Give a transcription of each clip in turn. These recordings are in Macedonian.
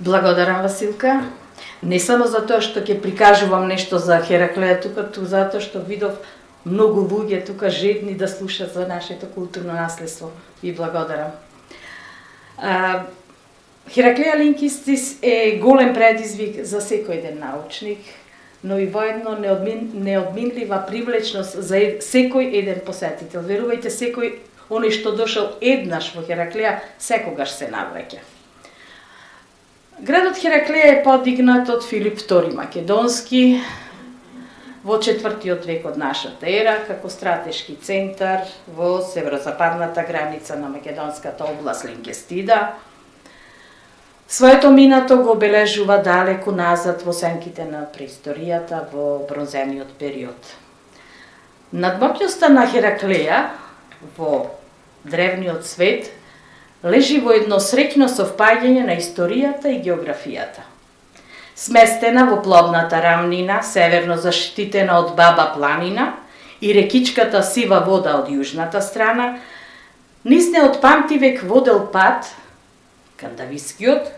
Благодарам, Василка. Не само за тоа што ќе прикажувам нешто за Хераклеја тука, затоа што видов многу луѓе тука жедни да слушат за нашето културно наследство. Ви благодарам. Хераклеја Линкистис е голем предизвик за секој еден научник, но и воедно неодминлива привлечност за секој еден посетител. Верувајте, секој оној што дошол еднаш во Хераклеја, секогаш се навраќа. Градот Хераклеја е подигнат од Филип II Македонски во 4. век од нашата ера, како стратешки центар во северозападната граница на македонската област Линкестида. Своето минато го обележува далеку назад во сенките на преисторијата во бронзениот период. Надмокњоста на Хераклеја во древниот свет лежи во едно среќно совпаѓање на историјата и географијата. Сместена во плодната рамнина, северно заштитена од Баба планина и рекичката Сива вода од јужната страна, низ неот памтивек водел пат, Кандавискиот,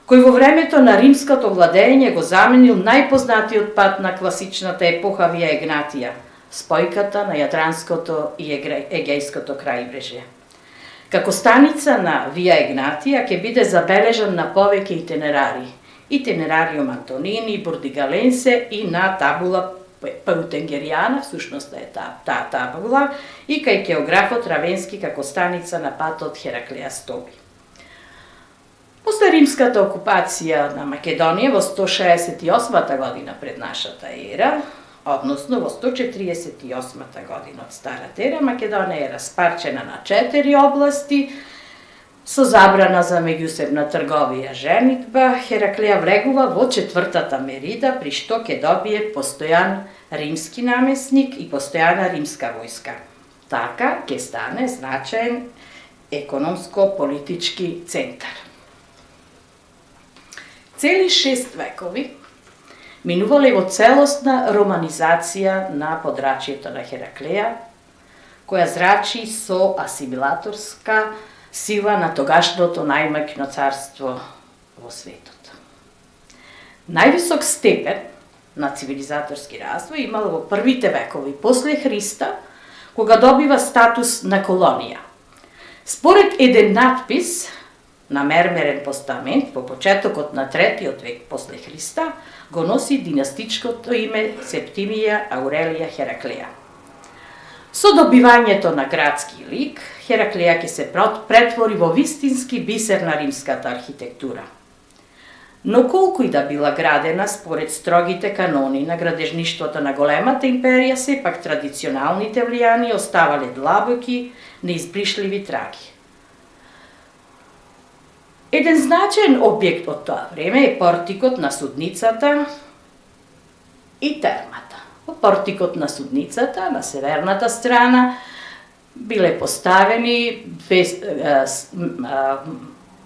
кој во времето на римското владење го заменил најпознатиот пат на класичната епоха Вија Егнатија, спојката на Јадранското и Егејското крајбрежје. Како станица на Вија Егнатија ќе биде забележан на повеќе итинерари. Итинерариум Антонини, Бурдигаленсе и на табула Паутенгеријана, всушност е таа табула, и кај географот Равенски како станица на патот Хераклеја Стоби. После римската окупација на Македонија во 168 година пред нашата ера, односно во 148 година од старата ера, Македонија е распарчена на 4 области, со забрана за меѓусебна трговија женитба. Хераклеја влегува во 4-та мерида, при што ќе добие постојан римски намесник и постојана римска војска. Така ќе стане значаен економско-политички центар. Цели 6 векови минувале во целосна романизација на подрачјето на Хераклеја, која зрачи со асимилаторска сила на тогашното најмаќно царство во светот. Највисок степен на цивилизаторски развој имало во првите векови после Христа, кога добива статус на колонија. Според еден надпис на мермерен постамент во почетокот на 3. век после Христа, го носи династичкото име Септимија Аурелија Хераклеја. Со добивањето на градски лик, Хераклеја ќе се претвори во вистински бисер на римската архитектура. Но колку и да била градена според строгите канони на градежништвото на големата империја, сепак традиционалните влијани оставале длабоки, неизбришливи траги. Еден значаен објект од тоа време е портикот на судницата и термата. Во портикот на судницата, на северната страна, биле поставени две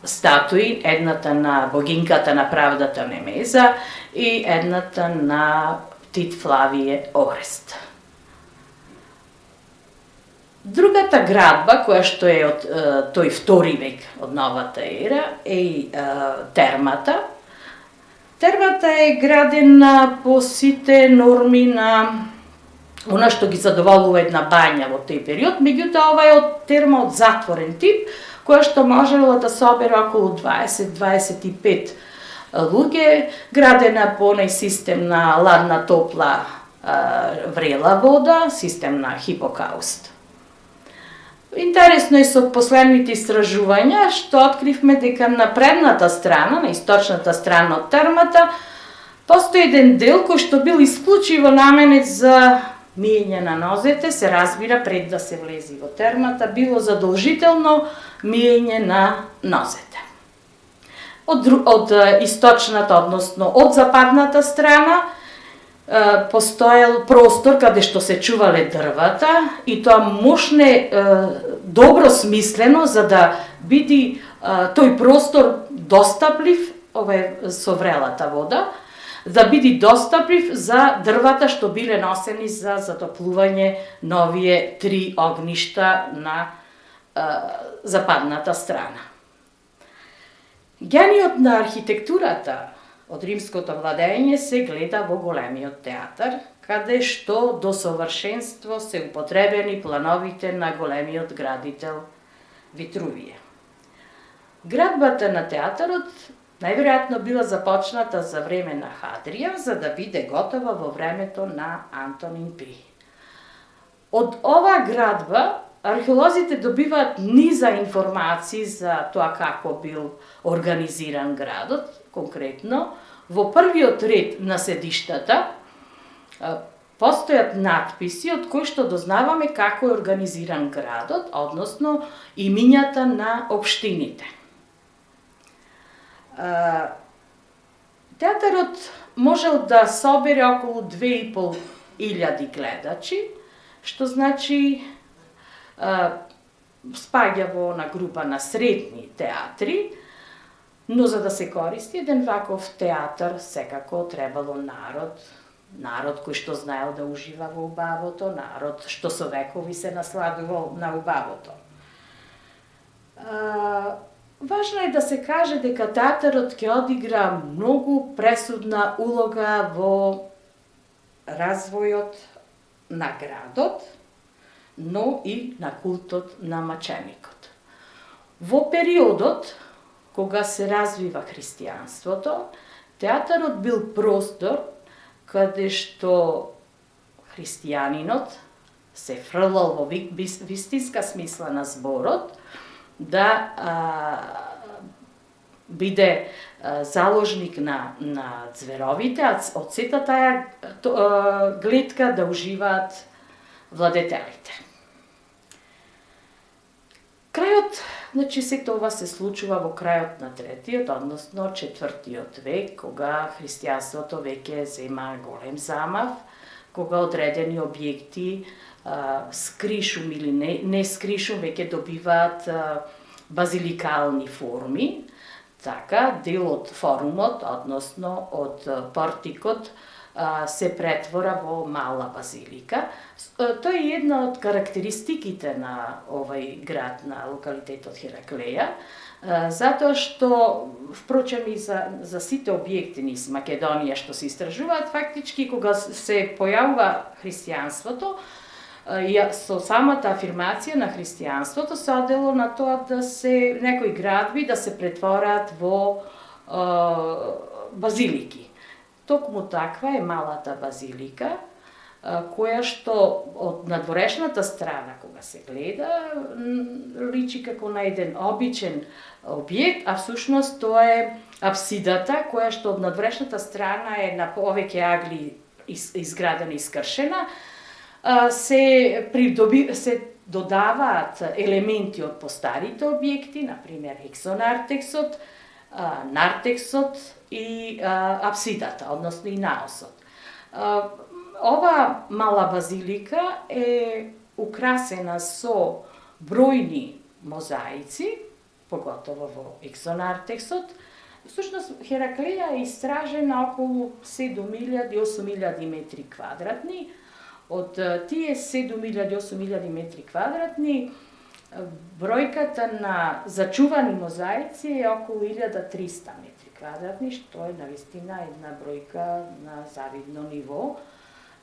статуи, едната на богинката на правдата Немеза и едната на Тит Флавије Орест. Другата градба, која што е од тој 2. век од новата ера, е и термата. Термата е градена по сите норми на она што ги задоволува една бања во тој период, меѓутоа ова е од терма од затворен тип, која што можело да собере околу 20-25 луѓе, градена по оној систем на ладна топла врела вода, систем на хипокауст. Интересно е со последните истражувања што откривме дека на предната страна, на источната страна од термата, постои еден дел кој што бил исклучиво наменет за миење на нозете, се разбира пред да се влези во термата, било задолжително миење на нозете. Од источната, односно од западната страна, постоел простор каде што се чувале дрвата и тоа можне добро смислено за да биде тој простор достаплив, ова е со врелата вода, да биде достаплив за дрвата што биле носени за затоплување на овие 3 огништа на западната страна. Гениот на архитектурата од римското владење се гледа во големиот театар, каде што до совршенство се употребени плановите на големиот градител Витрувије. Градбата на театарот најверојатно била започната за време на Хадријан, за да биде готова во времето на Антонин Пи. Од оваа градба археолозите добиваат низа информации за тоа како бил организиран градот, конкретно. Во првиот ред на седиштата постојат надписи од кои што дознаваме како е организиран градот, односно имињата на општините. Театарот можел да собере околу 2500 гледачи, што значи спаѓа во на група на средни театри, но за да се користи еден ваков театар, секако требало народ кој што знаел да ужива во убавото, народ што со векови се насладувал на убавото. Важно е да се каже дека театарот ќе одигра многу пресудна улога во развојот на градот, но и на култот на маченикот. Во периодот кога се развива христијанството, театарот бил простор каде што христијанинот се фрлал во вистинска смисла на зборот, да биде заложник на ѕверовите, а од сета таа гледка да уживаат владетелите. Крајот, значи сето ова се случува во крајот на третиот, односно четвртиот век, кога христијанството веќе зема голем замав, кога одредени објекти скришум или не скришум веќе добиваат базиликални форми, така дел од форумот, односно од портикот, се претвора во мала базилика. Тоа е една од карактеристиките на овој град, на локалитетот Хераклеја, затоа што, впрочем и за сите објекти низ Македонија што се истражуваат, фактички кога се појавува христијанството, со самата афирмација на христијанството се одело на тоа да се некои градби да се претвораат во базилики. Токму таква е малата базилика, која што од надворешната страна, кога се гледа, личи како на еден обичен објект, а всушност тоа е апсидата, која што од надворешната страна е на повеќе агли изградена и скршена, се додаваат елементи од постарите објекти, например ексонартексот, нартексот и апсидата, односно и наосот. Ова мала базилика е украсена со бројни мозаици, поготово во ексонартексот. Всушност Хераклеја е истражена околу 7000 и 8000 метри квадратни. Од тие 7000 и 8000 метри квадратни, бројката на зачувани мозаици е околу 1300 метри квадратни, што е навистина една бројка на завидно ниво.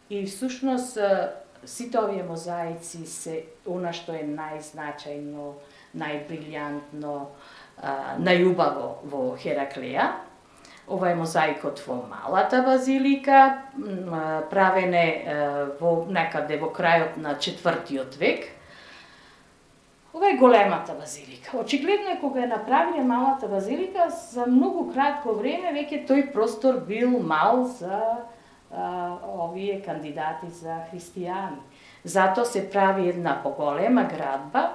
И всушност сите овие мозаици се она што е најзначајно, најбрилјантно, најубаво во Хераклеја. Ова е мозаикот во малата базилика, правен е некаде во крајот на 4-тиот век. Ова е големата базилика. Очигледно е кога е направиле малата базилика, за многу кратко време веќе тој простор бил мал за овие кандидати за христијани. Зато се прави една поголема градба,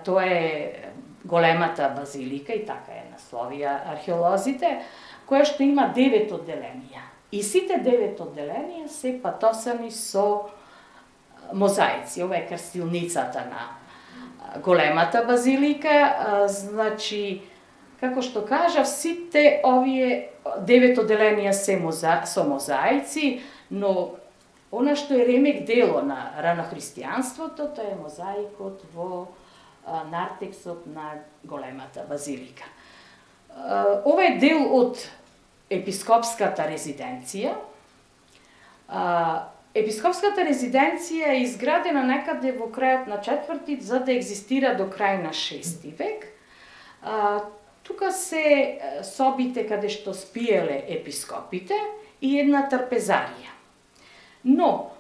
тоа е големата базилика и така е насловија археолозите, која што има 9 одделенија. И сите 9 одделенија се патосани со мозаици. Ова е крстилницата на големата базилика, значи, како што кажав, сите овие 9 одделенија се со мозаици, но она што е ремек дело на ранохристијанството, тоа е мозаикот во нартексот на големата базилика. Ова е дел од епископската резиденција. Епископската резиденција е изградена некаде во крајот на 4-ти за да екзистира до крај на 6-ти век. Тука се собите каде што спиеле епископите и една трпезарија. Но,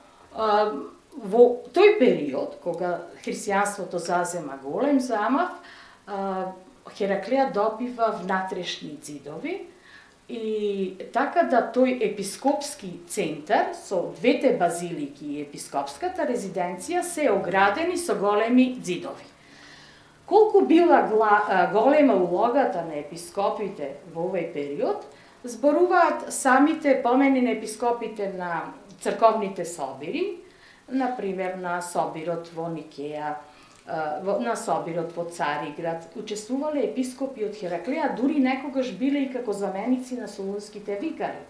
во тој период, кога христијанството зазема голем замав, Хераклеја добива внатрешни ѕидови и така да тој епископски центар со двете базилики и епископската резиденција се оградени со големи ѕидови. Колку била голема улогата на епископите во овој период, зборуваат самите помени на епископите на црковните собири, например на собирот во Никеја, на собирот во Цариград. Учествувале епископи од Хераклеја, дури некогаш биле и како заменици на солунските викари.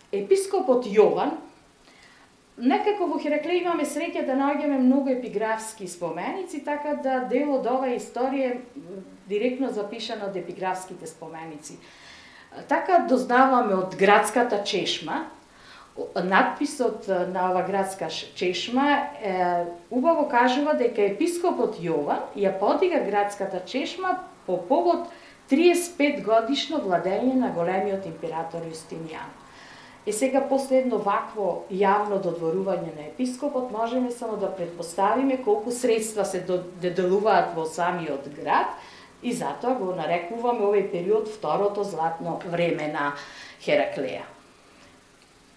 Епископот Јован, некако во Хераклеја имаме среќа да наоѓаме многу епиграфски споменици, така да дел од оваа историја е директно запишана од епиграфските споменици. Така дознаваме од градската чешма, надписот на ова градска чешма убаво кажува дека епископот Јован ја подига градската чешма по повод 35 годишно владење на големиот император Јустинијан. И сега после едно вакво јавно додворување на епископот можеме само да претпоставиме колку средства се доделуваат во самиот град и затоа го нарекуваме овој период второто златно време на Хераклеја.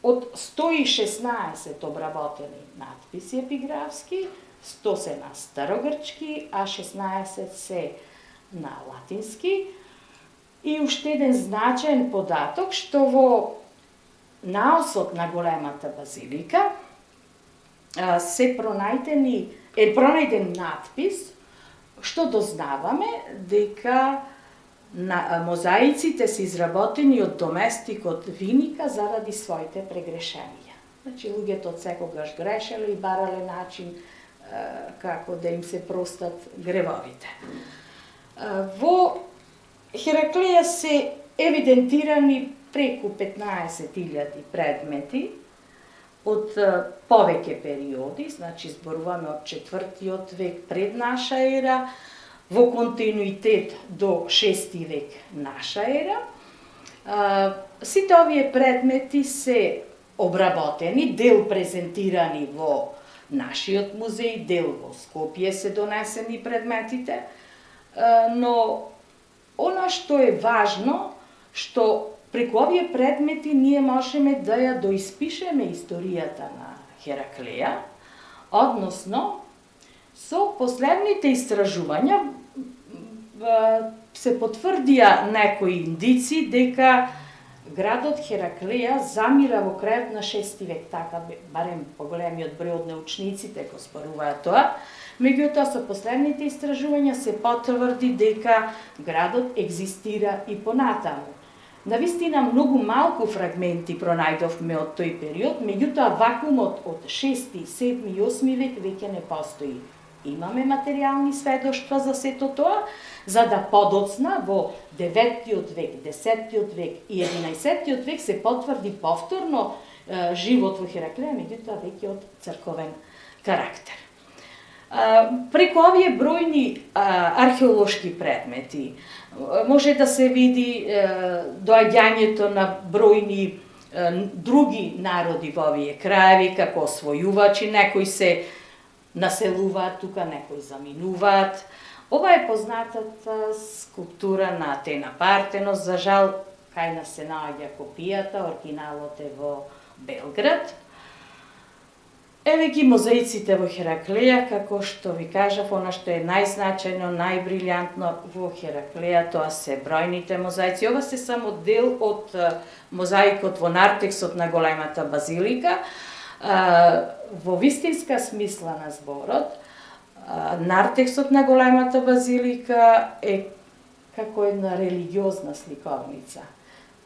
Од 116 обработени надписи епиграфски, 100 се на старогрчки, а 16 се на латински. И уште еден значаен податок, што во наосот на големата базилика се пронајден надпис, што дознаваме дека мозаиците се изработени од доместикот Виника заради своите прегрешенија. Значи, луѓето од секогаш грешеле и барале начин како да им се простат гревовите. Во Хераклеја се евидентирани преку 15.000 предмети од повеќе периоди, значи зборуваме од 4-тиот век пред наша ера, во континуитет до 6 век наша ера. Сите овие предмети се обработени, дел презентирани во нашиот музеј, дел во Скопје се донесени предметите, но она што е важно, што преку овие предмети ние можеме да ја доиспишеме историјата на Хераклеја, односно со последните истражувања се потврдија некои индици дека градот Хераклеја замира во крајот на 6 век, така барем поголемиот број од научниците го споруваат тоа. Меѓутоа со последните истражувања се потврди дека градот екзистира и понатаму. Навистина многу малку фрагменти пронајдовме од тој период, меѓутоа вакуумот од 6, 7 и 8 век веќе не постои. Имаме материјални сведоштва за сето тоа, за да подоцна во 9-тиот век, 10-тиот век и 11-тиот век се потврди повторно живот во Хераклеја, меѓутоа веќе од црковен карактер. Преку овие бројни археолошки предмети може да се види доаѓањето на бројни други народи во овие краеви како освојувачи, некои се населуваат тука, некои заминуваат. Ова е познатата скулптура на Атена Партенос, за жал кај нас се наоѓа копијата, оригиналот е во Белград. Еве ги мозаиците во Хераклеја, како што ви кажав, она што е најзначајно, најбрилјантно во Хераклеја, тоа се бројните мозаици. Ова се само дел од мозаикот во нартексот на големата базилика. Во вистинска смисла на зборот, нартексот на големата базилика е како една религиозна сликовница.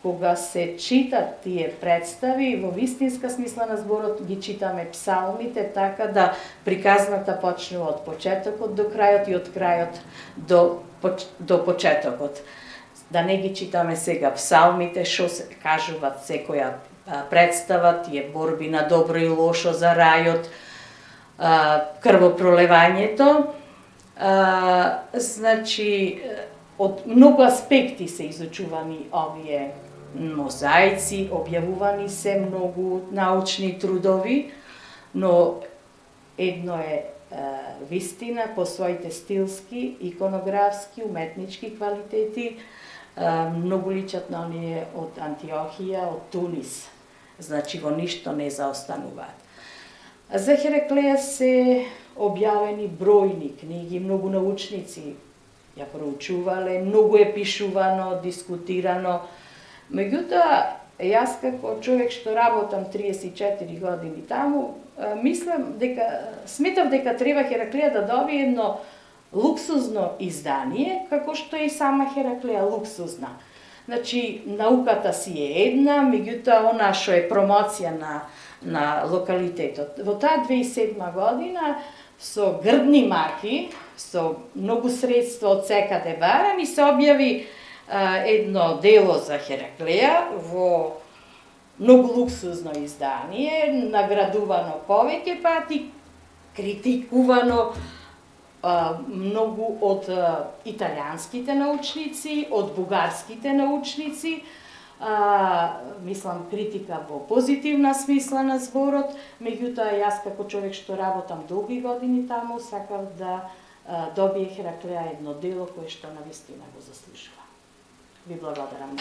кога се читат тие представи, во вистинска смисла на зборот ги читаме псалмите, така да приказната почнува од почетокот до крајот и од крајот до почетокот. Да не ги читаме сега псалмите, што се кажуваат секоја представа, тие борби на добро и лошо за рајот, крвопролевањето. Значи, од многу аспекти се изучувани овие мозаици, објавувани се многу научни трудови, но едно е вистина по своите стилски, иконографски, уметнички квалитети, многу личат на оние од Антиохија, од Тунис. Значи, во ништо не заостануваат. За Хераклеја се објавени бројни книги, многу научници ја проучувале, многу е пишувано, дискутирано. Меѓутоа, јас како човек што работам 34 години таму, сметав дека треба Хераклеја да добие едно луксузно издание, како што е и сама Хераклеја луксузна. Значи, науката си е една, меѓутоа она што е промоција на локалитетот. Во таа 2007 година, со грдни маки, со многу средства од секаде барани, се објави едно дело за Хераклеја во многу луксузно издание, наградувано повеќе пати, критикувано многу од италијанските научници, од бугарските научници, мислам критика во позитивна смисла на зборот, меѓутоа јас како човек што работам долги години таму, сакав да добие Хераклеја едно дело кое што навистина го заслужува. Ви благодарам.